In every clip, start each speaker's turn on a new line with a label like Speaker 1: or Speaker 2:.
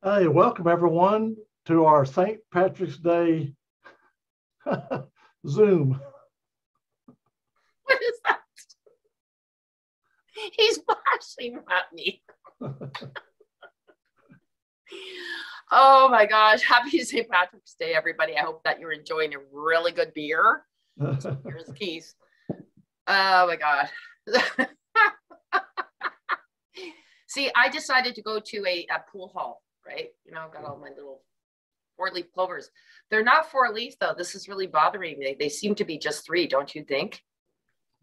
Speaker 1: Hey, welcome everyone to our St. Patrick's Day Zoom.
Speaker 2: What is that? He's flashing at me. Oh my gosh. Happy St. Patrick's Day, everybody. I hope that you're enjoying a really good beer. Here's the keys. Oh my God. See, I decided to go to a pool hall, right? I've got all my little four-leaf clovers. They're not four-leaf, though. This is really bothering me. They seem to be just three, don't you think?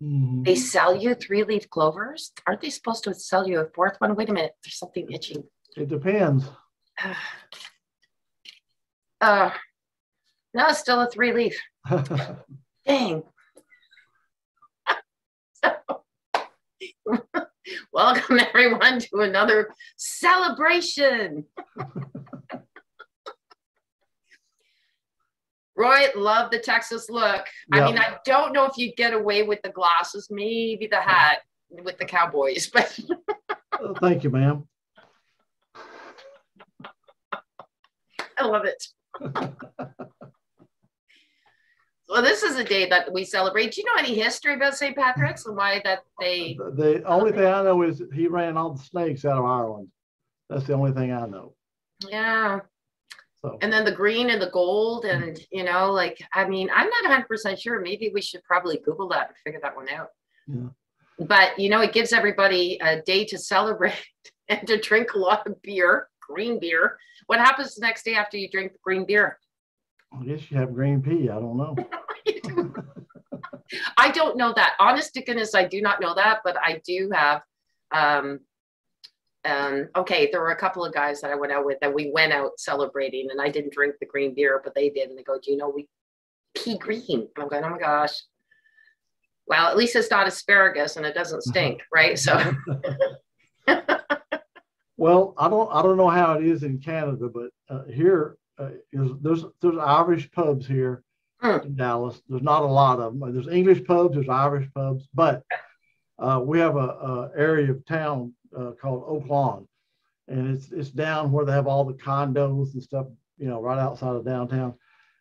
Speaker 1: Mm-hmm.
Speaker 2: They sell you three-leaf clovers? Aren't they supposed to sell you a fourth one? Wait a minute. There's something itching.
Speaker 1: It depends.
Speaker 2: No, it's still a three-leaf. Dang. Welcome everyone to another celebration. Roy, love the Texas look. Yep. I mean, I don't know if you'd get away with the glasses, maybe the hat with the Cowboys, but
Speaker 1: thank you, ma'am.
Speaker 2: I love it. Well, this is a day that we celebrate. Do you know any history about St. Patrick's and why that they...
Speaker 1: The only thing I know is he ran all the snakes out of Ireland. That's the only thing I know.
Speaker 2: Yeah. So. And then the green and the gold and, I mean, I'm not 100% sure. Maybe we should probably Google that and figure that one out.
Speaker 1: Yeah.
Speaker 2: But, it gives everybody a day to celebrate and to drink a lot of beer, green beer. What happens the next day after you drink the green beer?
Speaker 1: I guess you have green pea. I don't know.
Speaker 2: I don't know that. Honest to goodness, I do not know that, but I do have. Okay, there were a couple of guys that I went out with, and we went out celebrating, and I didn't drink the green beer, but they did, and they go, "Do you know we pea green?" And I'm going, "Oh my gosh." Well, at least it's not asparagus, and it doesn't stink, right? So.
Speaker 1: Well, I don't know how it is in Canada, but here. There's Irish pubs here in Dallas. There's not a lot of them. There's English pubs, there's Irish pubs, but we have a area of town called Oak Lawn, and it's down where they have all the condos and stuff, right outside of downtown.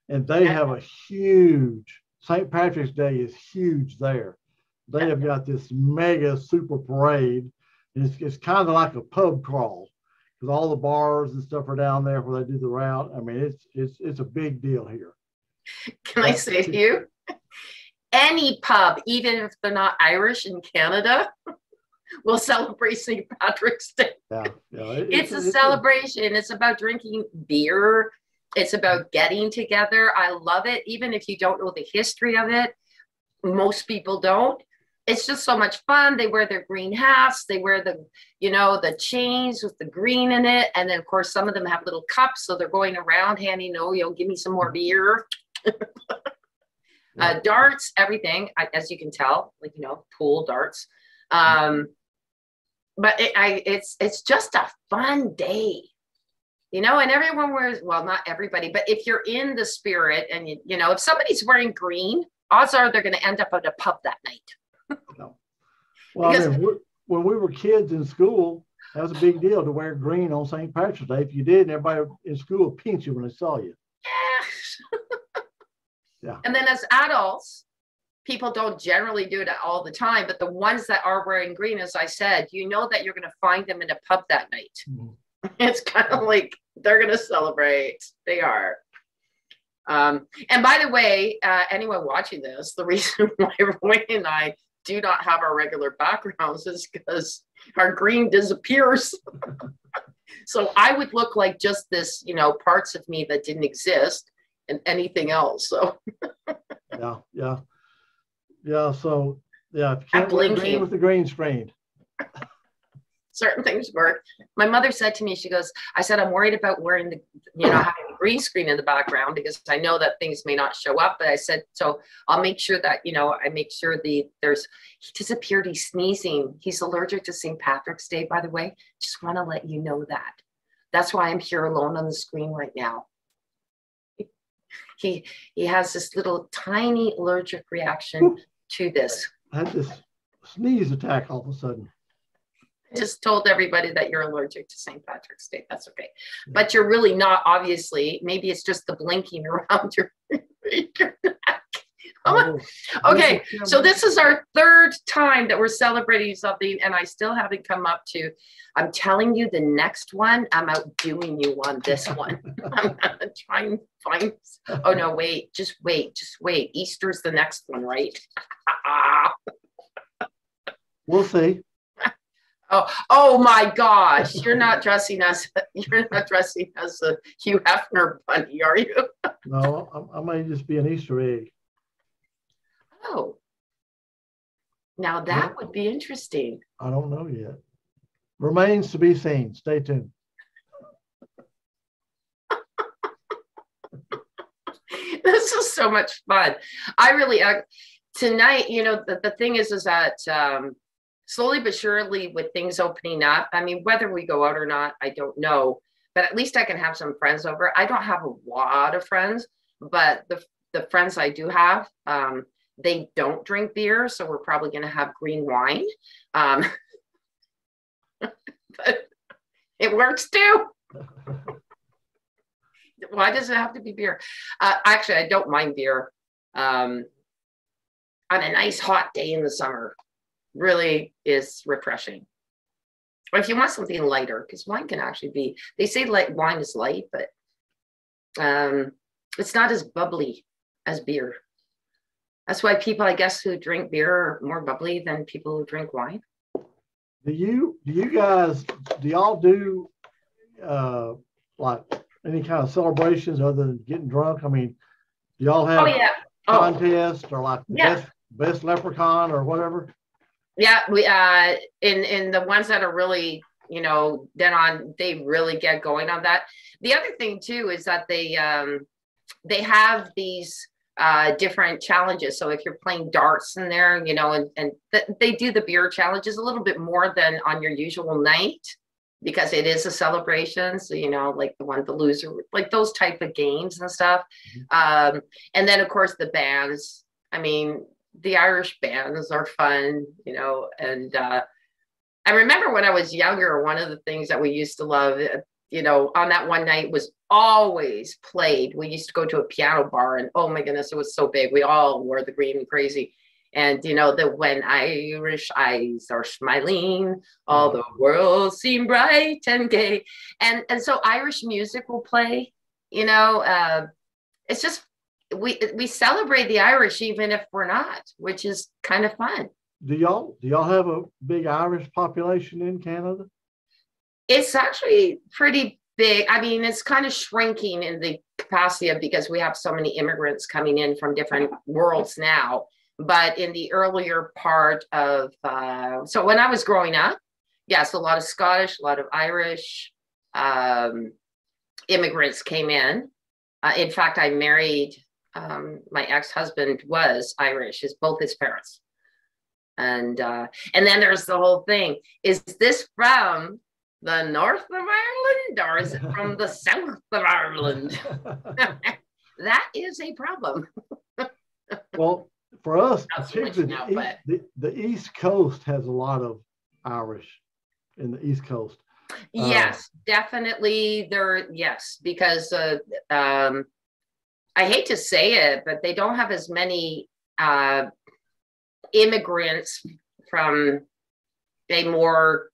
Speaker 1: And they have a huge St. Patrick's Day is huge there. They have got this mega super parade, and it's kind of like a pub crawl. Because all the bars and stuff are down there where they do the route. I mean, it's a big deal here.
Speaker 2: Can I say to you, any pub, even if they're not Irish in Canada, will celebrate St. Patrick's Day.
Speaker 1: Yeah.
Speaker 2: It's a celebration. It's about drinking beer. It's about getting together. I love it. Even if you don't know the history of it, most people don't. It's just so much fun. They wear their green hats. They wear the chains with the green in it. And then, of course, some of them have little cups. So they're going around handing, give me some more beer. Darts, everything, as you can tell, pool darts. But it's just a fun day, and everyone wears, well, not everybody, but if you're in the spirit and, if somebody's wearing green, odds are they're going to end up at a pub that night.
Speaker 1: No. Well, because, I mean, when we were kids in school, that was a big deal to wear green on St. Patrick's Day. If you did, everybody in school would pinch you when they saw you.
Speaker 2: Yeah. And then as adults, people don't generally do it all the time, but the ones that are wearing green, as I said, that you're going to find them in a pub that night. Mm-hmm. It's kind of like they're going to celebrate. They are. And by the way, anyone watching this, the reason why Roy and I do not have our regular backgrounds is because our green disappears. So I would look like just this, parts of me that didn't exist and anything else. So
Speaker 1: yeah. So yeah, if you can't wear green with the green screen.
Speaker 2: Certain things work. My mother said to me, I said, I'm worried about wearing having a green screen in the background because I know that things may not show up. But I said, so I'll make sure that, I make sure he disappeared. He's sneezing. He's allergic to St. Patrick's Day, by the way. Just want to let you know that. That's why I'm here alone on the screen right now. He has this little tiny allergic reaction to this.
Speaker 1: I had this sneeze attack all of a sudden.
Speaker 2: Just told everybody that you're allergic to St. Patrick's Day. That's okay. But you're really not, obviously. Maybe it's just the blinking around your Okay, so this is our third time that we're celebrating something, and I still haven't come up to, I'm telling you, the next one, I'm outdoing you on this one. I'm gonna try and find, oh no, wait. Just wait. Easter's the next one, right?
Speaker 1: We'll see.
Speaker 2: Oh my gosh, you're not dressing as a Hugh Hefner bunny, are you?
Speaker 1: No, I may just be an Easter egg.
Speaker 2: Oh, now that would be interesting.
Speaker 1: I don't know yet. Remains to be seen. Stay tuned.
Speaker 2: This is so much fun. I really, tonight, you know, the thing is that slowly but surely with things opening up, I mean, whether we go out or not, I don't know, but at least I can have some friends over. I don't have a lot of friends, but the friends I do have, they don't drink beer, so we're probably going to have green wine. But it works too. Why does it have to be beer? Actually, I don't mind beer on a nice hot day in the summer. Really is refreshing. Or if you want something lighter, because wine can actually be, they say wine is light, but it's not as bubbly as beer. That's why people, I guess, who drink beer are more bubbly than people who drink wine.
Speaker 1: Do y'all do like any kind of celebrations other than getting drunk? I mean, do y'all have contests or like best leprechaun or whatever?
Speaker 2: Yeah, we in the ones that are really, you know, they really get going on that. The other thing too is that they have these different challenges. So if you're playing darts in there, you know, and they do the beer challenges a little bit more than on your usual night because it is a celebration. So, you know, like the loser, like those type of games and stuff. And then of course the bands, I mean, the Irish bands are fun, you know, and I remember when I was younger, one of the things that we used to love, you know, on that one night was always played. We used to go to a piano bar and oh my goodness, it was so big. We all wore the green and crazy. And, you know, that when Irish eyes are smiling, all the world seem bright and gay. And so Irish music will play, you know, it's just, we celebrate the Irish even if we're not, which is kind of fun.
Speaker 1: Do y'all have a big Irish population in Canada?
Speaker 2: It's actually pretty big. I mean, it's kind of shrinking in the capacity of because we have so many immigrants coming in from different worlds now. But in the earlier part of, so when I was growing up, yes, a lot of Scottish, a lot of Irish immigrants came in. In fact, I married, my ex-husband was Irish, both his parents. And then there's the whole thing. Is this from the north of Ireland or is it from the south of Ireland? That is a problem.
Speaker 1: Well, for us,
Speaker 2: the
Speaker 1: East Coast has a lot of Irish in the East Coast.
Speaker 2: Yes, definitely. Yes, because I hate to say it, but they don't have as many immigrants from a more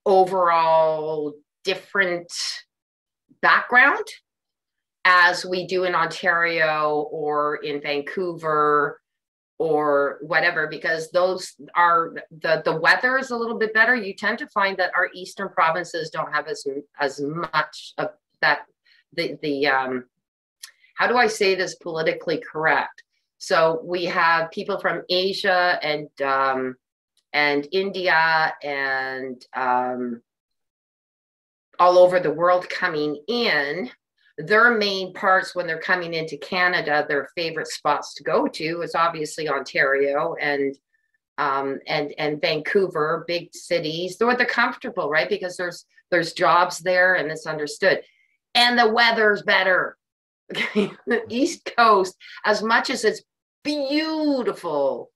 Speaker 2: overall different background as we do in Ontario or in Vancouver or whatever, because those are the weather is a little bit better. You tend to find that our eastern provinces don't have as much of that, how do I say this politically correct? So we have people from Asia and India and all over the world coming in. Their main parts when they're coming into Canada, their favorite spots to go to is obviously Ontario and Vancouver, big cities. They're comfortable, right? Because there's jobs there and it's understood. And the weather's better. Okay, the East Coast, as much as it's beautiful,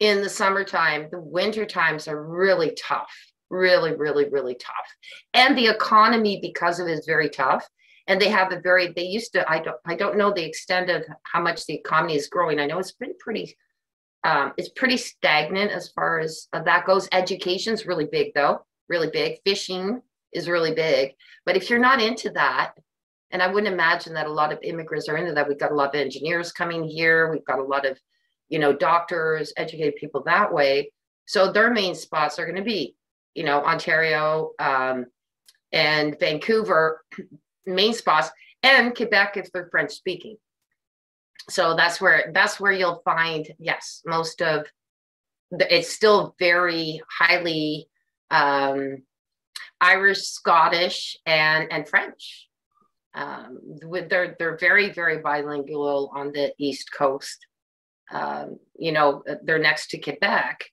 Speaker 2: in the summertime. The winter times are really tough, really, really, really tough. And the economy, because of it, is very tough. And they have they used to, I don't know the extent of how much the economy is growing. I know it's been it's pretty stagnant as far as that goes. Education's really big though, really big. Fishing is really big. But if you're not into that, and I wouldn't imagine that a lot of immigrants are into that. We've got a lot of engineers coming here. We've got a lot of, doctors, educated people that way. So their main spots are going to be, Ontario and Vancouver, main spots, and Quebec if they're French speaking. So that's where you'll find, yes, most of it's still very highly Irish, Scottish, and French. They're very, very bilingual on the East Coast. They're next to Quebec,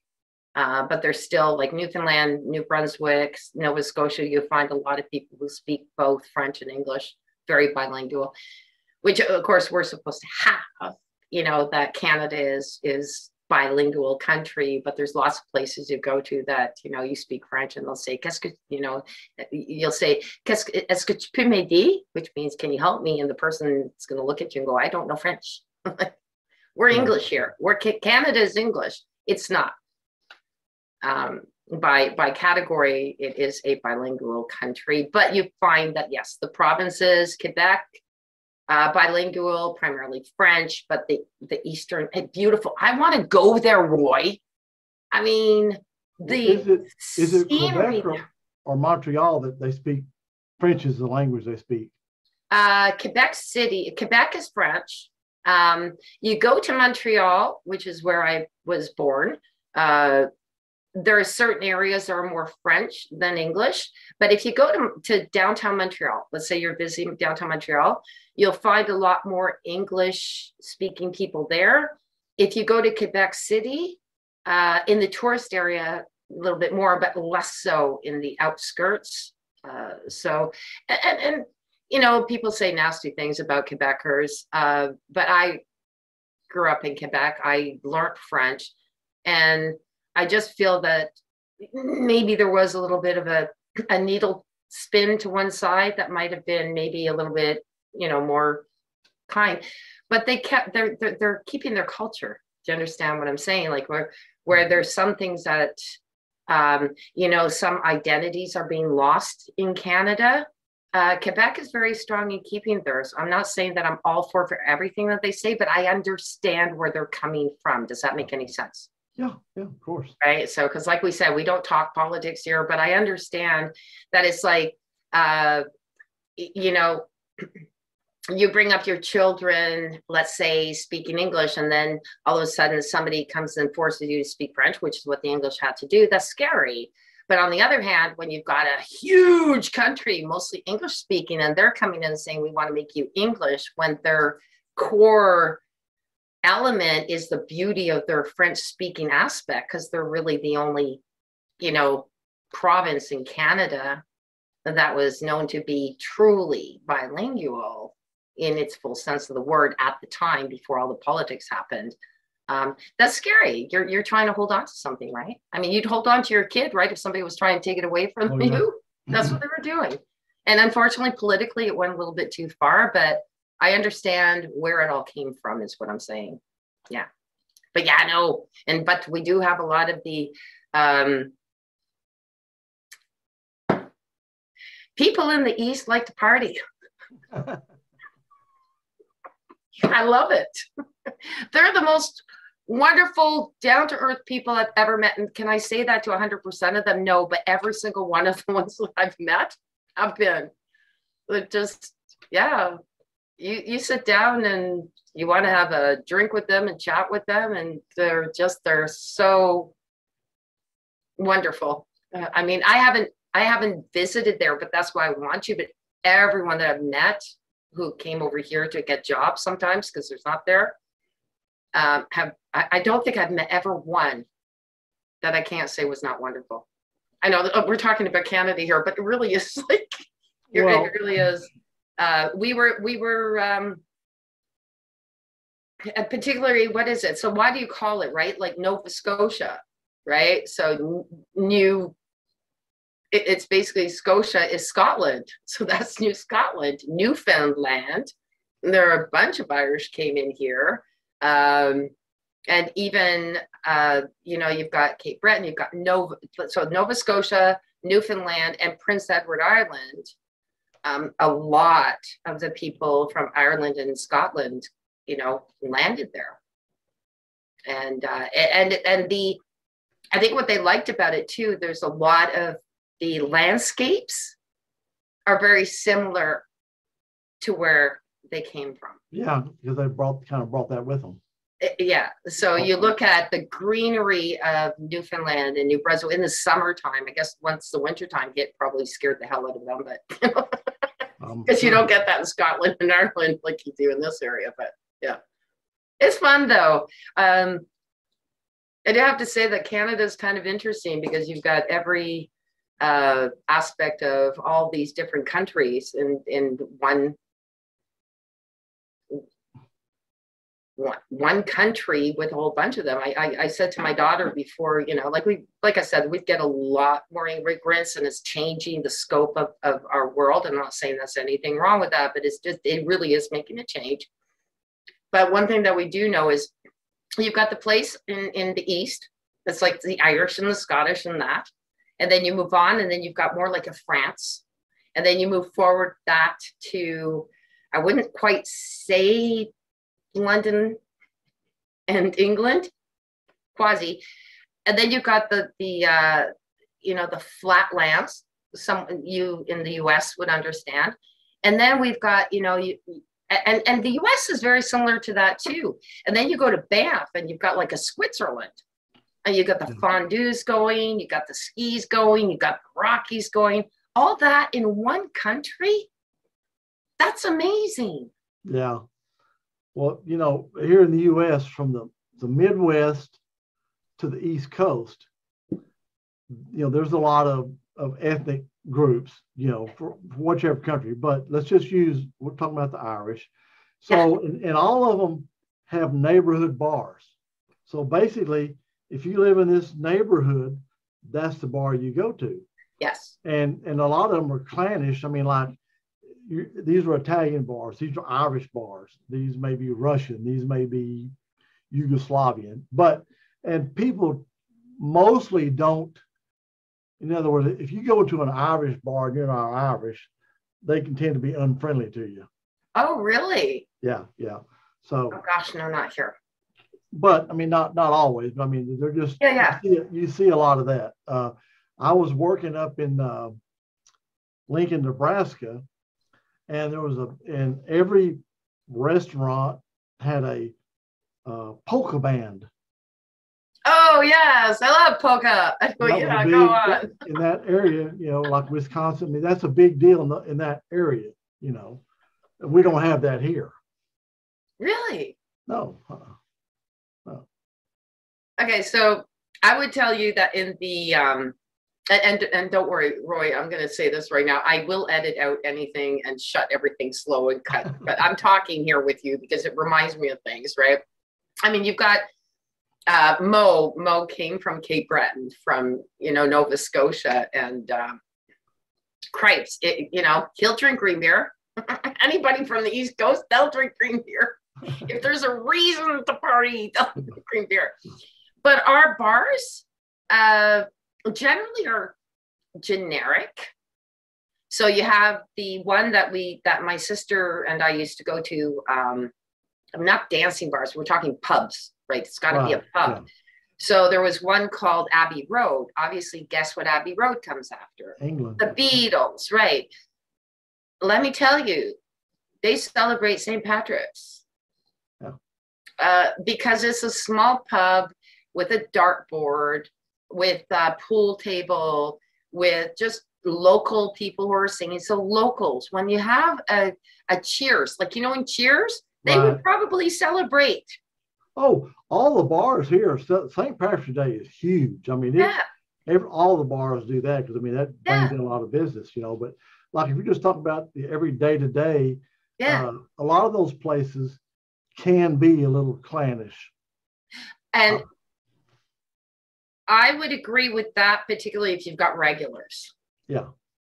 Speaker 2: but they're still like Newfoundland, New Brunswick, Nova Scotia. You find a lot of people who speak both French and English, very bilingual, which of course we're supposed to have. That Canada is bilingual country, but there's lots of places you go to that you speak French and they'll say qu'est-ce que you'll say est-ce que tu peux m'aider, which means can you help me, and the person is going to look at you and go, I don't know French. We're English here. Canada is English. It's not. By category, it is a bilingual country, but you find that yes, the provinces, Quebec, bilingual, primarily French, but the Eastern, beautiful. I want to go there, Roy. I mean,
Speaker 1: is it Quebec or Montreal that they speak French is the language they speak?
Speaker 2: Quebec City. Quebec is French. You go to Montreal, which is where I was born. There are certain areas that are more French than English. But if you go to downtown Montreal, let's say you're visiting downtown Montreal, you'll find a lot more English speaking people there. If you go to Quebec City, in the tourist area, a little bit more, but less so in the outskirts. People say nasty things about Quebecers, but I grew up in Quebec. I learned French, and I just feel that maybe there was a little bit of a needle spin to one side that might have been maybe a little bit, more kind, but they're keeping their culture. Do you understand what I'm saying? Like where there's some things that, some identities are being lost in Canada. Quebec is very strong in keeping theirs. I'm not saying that I'm all for everything that they say, but I understand where they're coming from. Does that make any sense?
Speaker 1: Yeah, of course.
Speaker 2: Right. So, because like we said, we don't talk politics here, but I understand that it's like, you bring up your children, let's say, speaking English, and then all of a sudden somebody comes and forces you to speak French, which is what the English had to do. That's scary. But on the other hand, when you've got a huge country, mostly English speaking, and they're coming in and saying, we want to make you English, when their core element is the beauty of their French speaking aspect, because they're really the only, province in Canada that was known to be truly bilingual in its full sense of the word at the time, before all the politics happened. That's scary. You're trying to hold on to something, right? I mean, you'd hold on to your kid, right? If somebody was trying to take it away from you, that's what they were doing. And unfortunately, politically, it went a little bit too far, but I understand where it all came from, is what I'm saying. Yeah. But yeah, no. But we do have a lot of the people in the East like to party. I love it. They're the most wonderful, down-to-earth people I've ever met. And can I say that to 100% of them? No, but every single one of the ones that I've met have been. Just, yeah. You sit down and you want to have a drink with them and chat with them, and they're so wonderful. I mean, I haven't visited there, but that's why I want to. But everyone that I've met who came over here to get jobs sometimes, because there's not there, I don't think I've met ever one that I can't say was not wonderful. I know we're talking about Canada here, but it really is like, it really is. We were particularly, what is it? So why do you call it, right? Like Nova Scotia, right? So new, it's basically Scotia is Scotland. So that's New Scotland, Newfoundland. And there are a bunch of Irish came in here. And even, you've got Cape Breton, you've got Nova Scotia, Newfoundland, and Prince Edward Island. A lot of the people from Ireland and Scotland, landed there. And I think what they liked about it too, there's a lot of the landscapes are very similar to where they came from.
Speaker 1: Yeah, because they brought that with them.
Speaker 2: Yeah. So you look at the greenery of Newfoundland and New Brunswick in the summertime. I guess once the wintertime hit, probably scared the hell out of them, but because you don't get that in Scotland and Ireland like you do in this area. But yeah, it's fun though. I do have to say that Canada is kind of interesting because you've got every aspect of all these different countries in one country with a whole bunch of them. I said to my daughter before, like I said, we get a lot more immigrants and it's changing the scope of our world. I'm not saying there's anything wrong with that, but it really is making a change. But one thing that we do know is you've got the place in the East that's like the Irish and the Scottish and that. And then you move on and then you've got more like a France. And then you move forward that to, I wouldn't quite say London and England, quasi, and then you've got the flatlands. Some you in the U.S. would understand, and then we've got and the U.S. is very similar to that too. And then you go to Banff, and you've got like a Switzerland, and you got the fondues going, you got the skis going, you got the Rockies going, all that in one country. That's amazing.
Speaker 1: Yeah. Well, here in the U.S., from the Midwest to the East Coast, there's a lot of ethnic groups, for whichever country. But let's just we're talking about the Irish. So, and all of them have neighborhood bars. So basically, if you live in this neighborhood, that's the bar you go to.
Speaker 2: Yes.
Speaker 1: And a lot of them are clannish. I mean, like, these are Italian bars. These are Irish bars. These may be Russian. These may be Yugoslavian. And people mostly don't. In other words, if you go to an Irish bar and you're not Irish, they can tend to be unfriendly to you.
Speaker 2: Oh, really?
Speaker 1: Yeah. So.
Speaker 2: Oh gosh, no, not here.
Speaker 1: But I mean, not always. But I mean, they're just.
Speaker 2: Yeah.
Speaker 1: You see a lot of that. I was working up in Lincoln, Nebraska. And there was and every restaurant had a polka band.
Speaker 2: Oh yes, I love polka. Go on.
Speaker 1: In that area, like Wisconsin, I mean, that's a big deal in that area. We don't have that here.
Speaker 2: Really?
Speaker 1: No.
Speaker 2: No. Okay, so I would tell you that in the and don't worry, Roy, I'm going to say this right now. I will edit out anything and shut everything slow and cut. But I'm talking here with you because it reminds me of things, right? I mean, you've got Mo. Mo came from Cape Breton, from, Nova Scotia. And cripes, he'll drink green beer. Anybody from the East Coast, they'll drink green beer. If there's a reason to party, they'll drink green beer. But our bars, generally are generic. So you have the one that my sister and I used to go to, not dancing bars, we're talking pubs, right? It's got to be a pub. Yeah. So there was one called Abbey Road. Obviously, guess what Abbey Road comes after?
Speaker 1: England.
Speaker 2: The Beatles, right? Let me tell you, they celebrate St. Patrick's. Yeah. Because it's a small pub with a dartboard, with a pool table, with just local people who are singing. So locals, when you have a Cheers, like, in Cheers, they would probably celebrate.
Speaker 1: Oh, all the bars here, St. Patrick's Day is huge. I mean, all the bars do that because, I mean, that brings in a lot of business, But like, if you're just talking about the every day to day, a lot of those places can be a little clannish.
Speaker 2: And I would agree with that, particularly if you've got regulars.
Speaker 1: Yeah.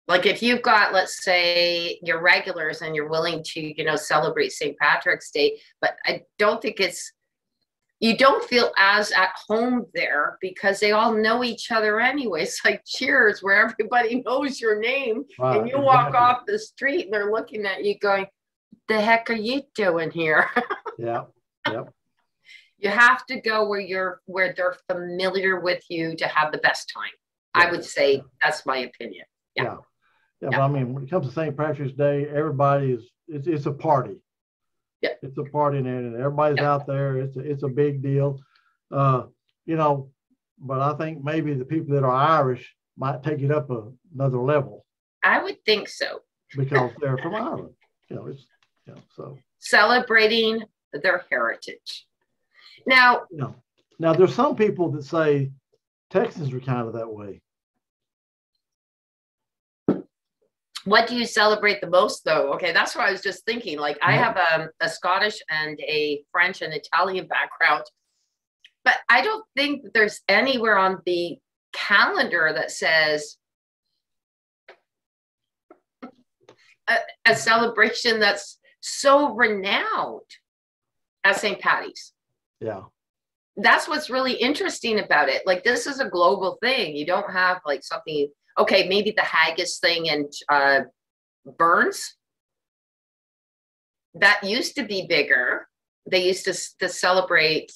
Speaker 2: Like if you've got, let's say, your regulars and you're willing to, celebrate St. Patrick's Day, but I don't think you don't feel as at home there because they all know each other anyway. It's like Cheers, where everybody knows your name, and you walk off the street and they're looking at you going, the heck are you doing here?
Speaker 1: Yeah. Yep.
Speaker 2: You have to go where they're familiar with you to have the best time. Yeah. I would say that's my opinion. Yeah.
Speaker 1: But I mean, when it comes to St. Patrick's Day, it's a party. Yeah. It's a party and everybody's out there. It's a big deal. But I think maybe the people that are Irish might take it up another level.
Speaker 2: I would think so.
Speaker 1: Because they're from Ireland. So
Speaker 2: celebrating their heritage. Now
Speaker 1: there's some people that say Texans are kind of that way.
Speaker 2: What do you celebrate the most, though? Okay, that's what I was just thinking. Like, I have a Scottish and a French and Italian background, but I don't think that there's anywhere on the calendar that says a celebration that's so renowned as St. Patty's.
Speaker 1: Yeah. That's
Speaker 2: what's really interesting about it. Like, this is a global thing. You don't have like something, okay, maybe the haggis thing and Burns. That used to be bigger. They used to celebrate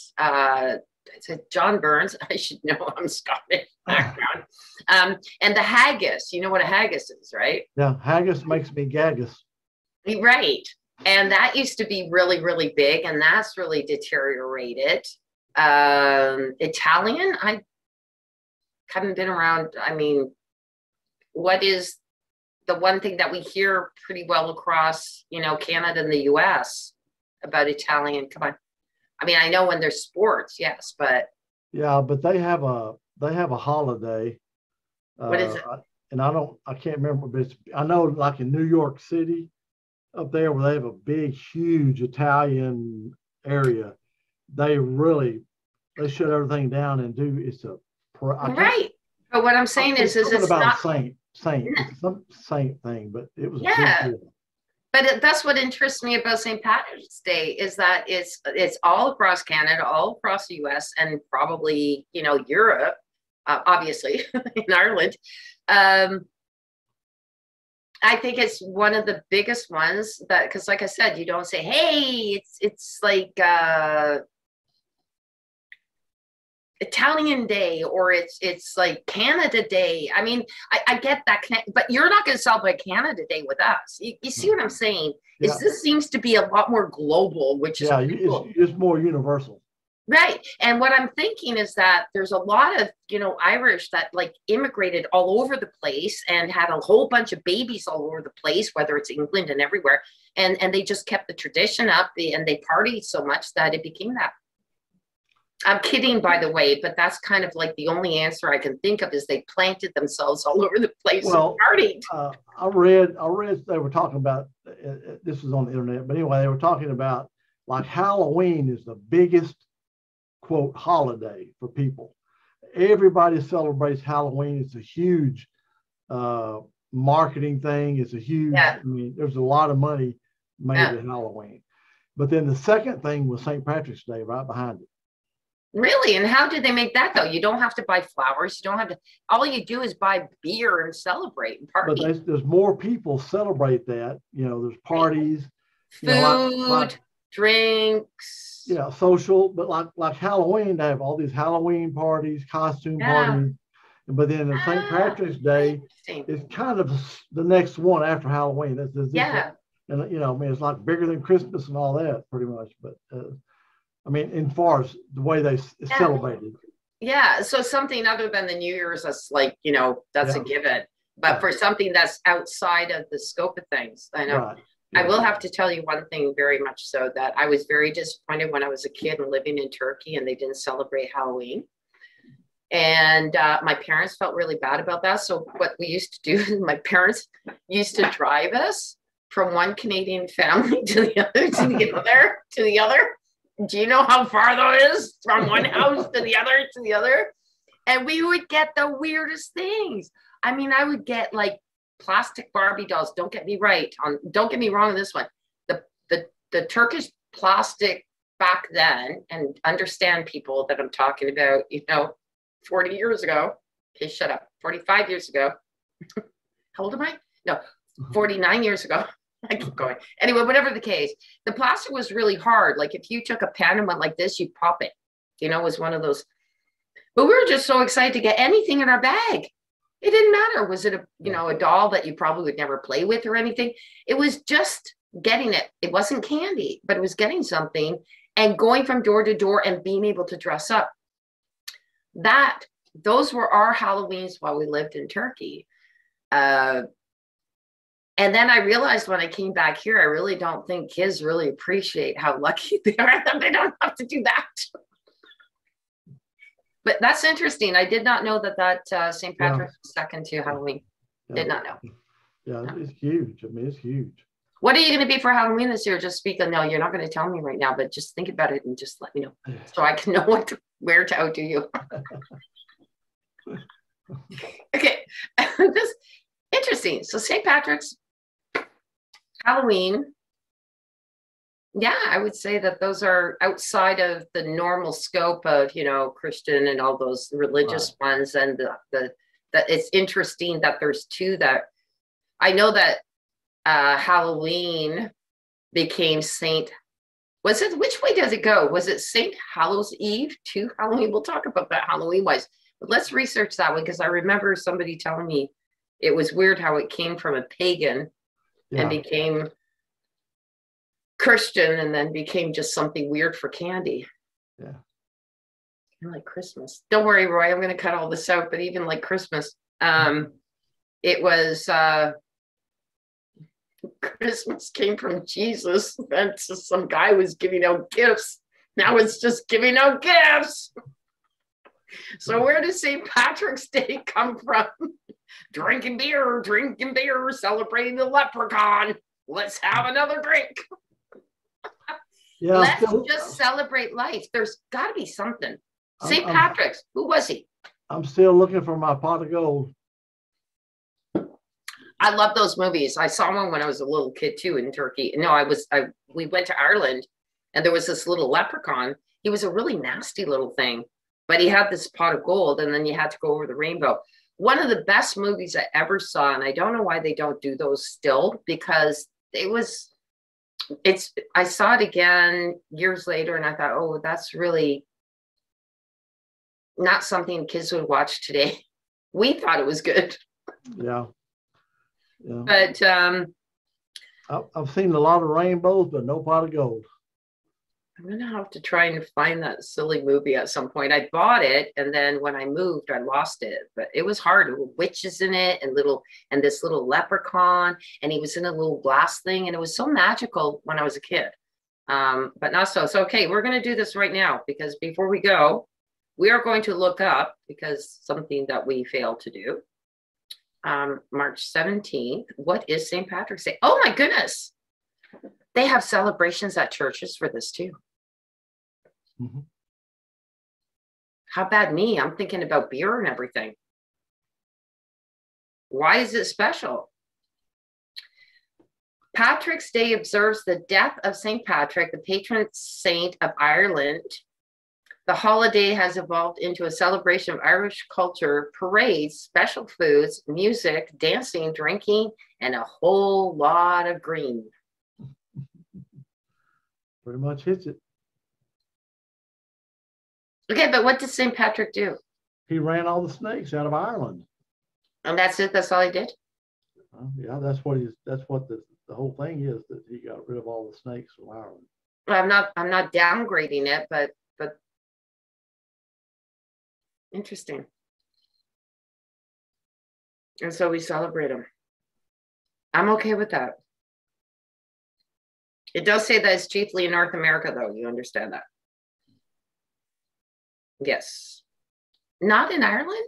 Speaker 2: John Burns. I should know, I'm Scottish background. And the haggis, you know what a haggis is, right?
Speaker 1: Yeah, haggis makes me gaggis.
Speaker 2: Right. And that used to be really, really big, and that's really deteriorated. Italian, I haven't been around. I mean, what is the one thing that we hear pretty well across, Canada and the US about Italian? Come on. I mean, I know when there's sports, yes, but.
Speaker 1: Yeah, but they have a holiday.
Speaker 2: What is it?
Speaker 1: And I can't remember, but I know like in New York City, up there where they have a big, huge Italian area, they shut everything down and do
Speaker 2: right. But what I'm saying is it's
Speaker 1: about
Speaker 2: not
Speaker 1: saint. It's some saint thing, but it was
Speaker 2: a big deal. But that's what interests me about St. Patrick's Day is that it's all across Canada, all across the US, and probably Europe, obviously in Ireland. I think it's one of the biggest ones because, like I said, you don't say, "Hey, it's like Italian Day," or it's like Canada Day. I mean, I get that, but you're not going to celebrate Canada Day with us. You see what I'm saying? Yeah. This seems to be a lot more global, which is cool.
Speaker 1: It's more universal.
Speaker 2: Right. And what I'm thinking is that there's a lot of, Irish that like immigrated all over the place and had a whole bunch of babies all over the place, whether it's England and everywhere. And they just kept the tradition up and they partied so much that it became that. I'm kidding, by the way, but that's kind of like the only answer I can think of is they planted themselves all over the place and partied.
Speaker 1: I read they were talking about, this was on the internet, but anyway, they were talking about like Halloween is the biggest quote holiday for people. Everybody celebrates Halloween. It's a huge marketing thing. It's a huge, I mean, there's a lot of money made at Halloween. But then the second thing was St. Patrick's Day right behind it.
Speaker 2: Really? And how did they make that though? You don't have to buy flowers. You don't have to, all you do is buy beer and celebrate and party.
Speaker 1: But there's more people celebrate that. There's parties.
Speaker 2: Food, drinks.
Speaker 1: Yeah, social, but like Halloween, they have all these Halloween parties, costume parties. But then the St. Patrick's Day is kind of the next one after Halloween. That's and I mean, it's like bigger than Christmas and all that, pretty much. But I mean, in far as the way they celebrated.
Speaker 2: Yeah, so something other than the New Year's, that's like that's a given. But for something that's outside of the scope of things, I know. Right. I will have to tell you one thing very much so that I was very disappointed when I was a kid and living in Turkey and they didn't celebrate Halloween. And my parents felt really bad about that. So what we used to do, my parents used to drive us from one Canadian family to the other, to the other, to the other. Do you know how far that is from one house to the other, to the other? And we would get the weirdest things. I mean, I would get like plastic Barbie dolls. Don't get me wrong on this one. The Turkish plastic back then, and understand people that I'm talking about, 40 years ago. Okay, shut up. 45 years ago. How old am I? No, 49 years ago. I keep going. Anyway, whatever the case, the plastic was really hard. Like if you took a pen and went like this, you'd pop it. It was one of those. But we were just so excited to get anything in our bag. It didn't matter. Was it a doll that you probably would never play with or anything? It was just getting it. It wasn't candy, but it was getting something and going from door to door and being able to dress up. Those were our Halloweens while we lived in Turkey. And then I realized when I came back here, I really don't think kids really appreciate how lucky they are that they don't have to do that. But that's interesting. I did not know that St. Patrick's was second to Halloween. Did not know.
Speaker 1: Yeah, it's huge. I mean, it's huge.
Speaker 2: What are you going to be for Halloween this year? Just speak. No, you're not going to tell me right now, but just think about it and just let me know so I can know where to outdo you. Okay. Just interesting. So St. Patrick's, Halloween. Yeah, I would say that those are outside of the normal scope of, Christian and all those religious ones. And that it's interesting that there's two that I know that Halloween became which way does it go? Was it St. Hallows Eve to Halloween? We'll talk about that Halloween wise, but let's research that one because I remember somebody telling me it was weird how it came from a pagan and became Christian and then became just something weird for candy.
Speaker 1: Yeah.
Speaker 2: Kind of like Christmas. Don't worry, Roy, I'm going to cut all this out, but even like Christmas, it was Christmas came from Jesus. That's just some guy was giving out gifts. Now it's just giving out gifts. So where does St. Patrick's Day come from? Drinking beer, celebrating the leprechaun. Let's have another drink.
Speaker 1: Yeah,
Speaker 2: let's just celebrate life. There's got to be something. St. Patrick's, who was he?
Speaker 1: I'm still looking for my pot of gold.
Speaker 2: I love those movies. I saw one when I was a little kid too in Turkey. No, we went to Ireland and there was this little leprechaun. He was a really nasty little thing, but he had this pot of gold and then you had to go over the rainbow. One of the best movies I ever saw, and I don't know why they don't do those still, because I saw it again years later and I thought, oh, that's really not something kids would watch today. We thought it was good.
Speaker 1: Yeah.
Speaker 2: But
Speaker 1: I've seen a lot of rainbows, but no pot of gold.
Speaker 2: I'm gonna have to try and find that silly movie at some point. I bought it, and then when I moved, I lost it. But it was hard. There were witches in it, and this little leprechaun, and he was in a little glass thing, and it was so magical when I was a kid. But not so. So okay, we're gonna do this right now because before we go, we are going to look up because something that we failed to do. March 17th. What is St. Patrick's Day? Oh my goodness. They have celebrations at churches for this too.
Speaker 1: Mm-hmm.
Speaker 2: How bad me? I'm thinking about beer and everything. Why is it special? Patrick's Day observes the death of St. Patrick, the patron saint of Ireland. The holiday has evolved into a celebration of Irish culture, parades, special foods, music, dancing, drinking, and a whole lot of green.
Speaker 1: Pretty much hits it.
Speaker 2: Okay, but what did St. Patrick do?
Speaker 1: He ran all the snakes out of Ireland.
Speaker 2: And that's it? That's all he did?
Speaker 1: Yeah, that's what the whole thing is, that he got rid of all the snakes from Ireland.
Speaker 2: Well, I'm not downgrading it, but interesting. And so we celebrate him. I'm okay with that. It does say that it's chiefly in North America, though. You understand that? Yes. Not in Ireland?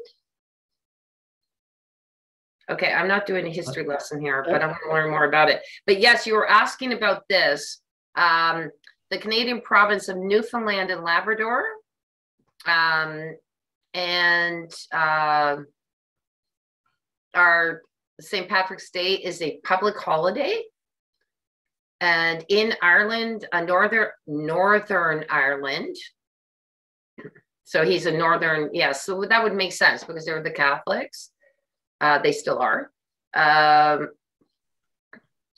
Speaker 2: Okay, I'm not doing a history lesson here, but I want to learn more about it. But yes, you were asking about this. The Canadian province of Newfoundland and Labrador, and our St. Patrick's Day is a public holiday. And in Ireland, Northern Ireland, so he's a Northern, yes, so that would make sense because they're the Catholics. They still are.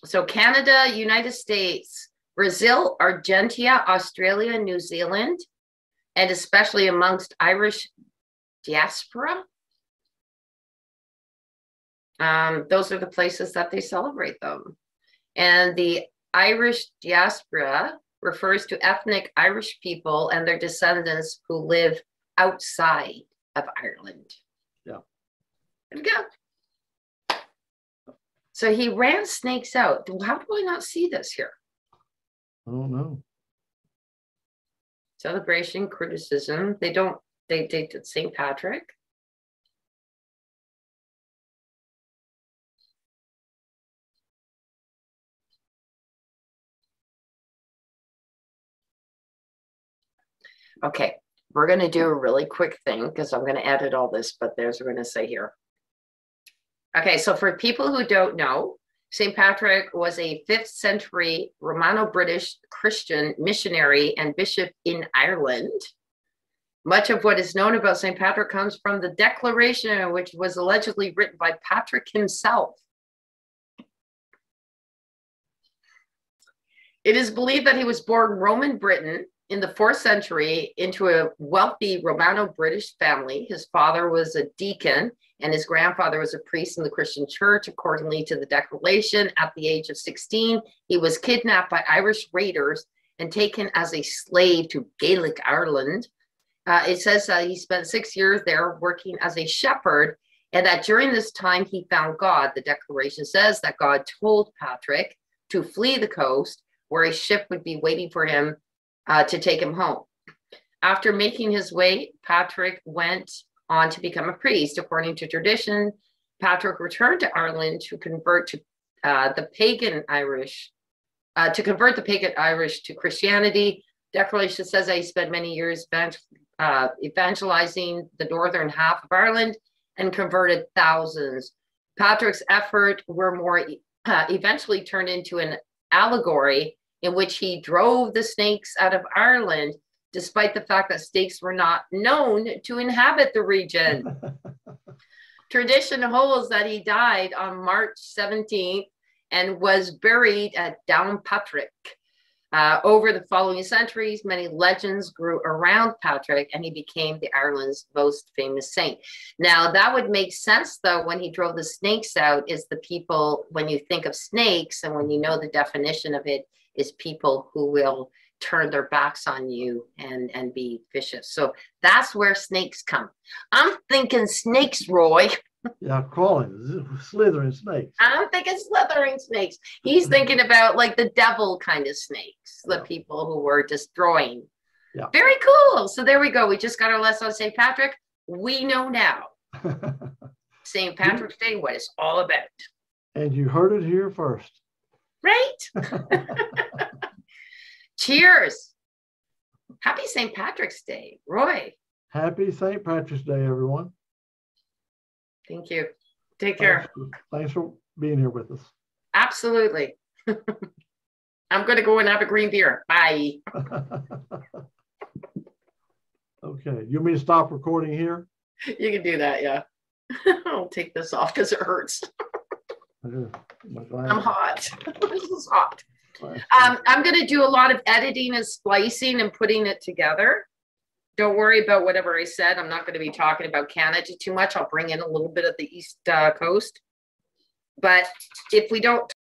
Speaker 2: So Canada, United States, Brazil, Argentina, Australia, New Zealand, and especially amongst Irish diaspora. Those are the places that they celebrate them. And the Irish diaspora refers to ethnic Irish people and their descendants who live outside of Ireland.
Speaker 1: Yeah.
Speaker 2: There we go. So he ran snakes out. How do I not see this here?
Speaker 1: I don't know.
Speaker 2: Celebration, criticism. They did St. Patrick. Okay, we're going to do a really quick thing because I'm going to edit all this, but there's what we're going to say here. Okay, so for people who don't know, St. Patrick was a 5th century Romano-British Christian missionary and bishop in Ireland. Much of what is known about St. Patrick comes from the Declaration, which was allegedly written by Patrick himself. It is believed that he was born Roman Britain in the 4th century into a wealthy Romano-British family. His father was a deacon and his grandfather was a priest in the Christian church. Accordingly to the Declaration, at the age of 16, he was kidnapped by Irish raiders and taken as a slave to Gaelic Ireland. It says that he spent 6 years there working as a shepherd, and that during this time he found God. The Declaration says that God told Patrick to flee the coast, where a ship would be waiting for him to take him home. After making his way, Patrick went on to become a priest. According to tradition, Patrick returned to Ireland to convert to the pagan Irish to Christianity. Declaration says that he spent many years evangelizing the northern half of Ireland and converted thousands. Patrick's effort were more eventually turned into an allegory in which he drove the snakes out of Ireland, despite the fact that snakes were not known to inhabit the region. Tradition holds that he died on March 17th and was buried at Downpatrick. Over the following centuries, many legends grew around Patrick, and he became the Ireland's most famous saint. Now, that would make sense, though, when he drove the snakes out, is the people, when you think of snakes and when you know the definition of it, is people who will turn their backs on you and be vicious. So that's where snakes come. I'm thinking snakes, Roy.
Speaker 1: Yeah, crawling, slithering snakes.
Speaker 2: I'm thinking slithering snakes. He's thinking about like the devil kind of snakes, the people who were destroying.
Speaker 1: Yeah.
Speaker 2: Very cool. So there we go. We just got our lesson on St. Patrick. We know now St. Patrick's Day, what it's all about.
Speaker 1: And you heard it here first.
Speaker 2: Right? Cheers. Happy St. Patrick's Day, Roy.
Speaker 1: Happy St. Patrick's Day, everyone.
Speaker 2: Thank you. Take care.
Speaker 1: Thanks for being here with us.
Speaker 2: Absolutely. I'm going to go and have a green beer. Bye.
Speaker 1: Okay. You want me to stop recording here?
Speaker 2: You can do that, yeah. I'll take this off because it hurts. I'm hot. This is hot. I'm going to do a lot of editing and splicing and putting it together. Don't worry about whatever I said. I'm not going to be talking about Canada too much. I'll bring in a little bit of the East Coast. But if we don't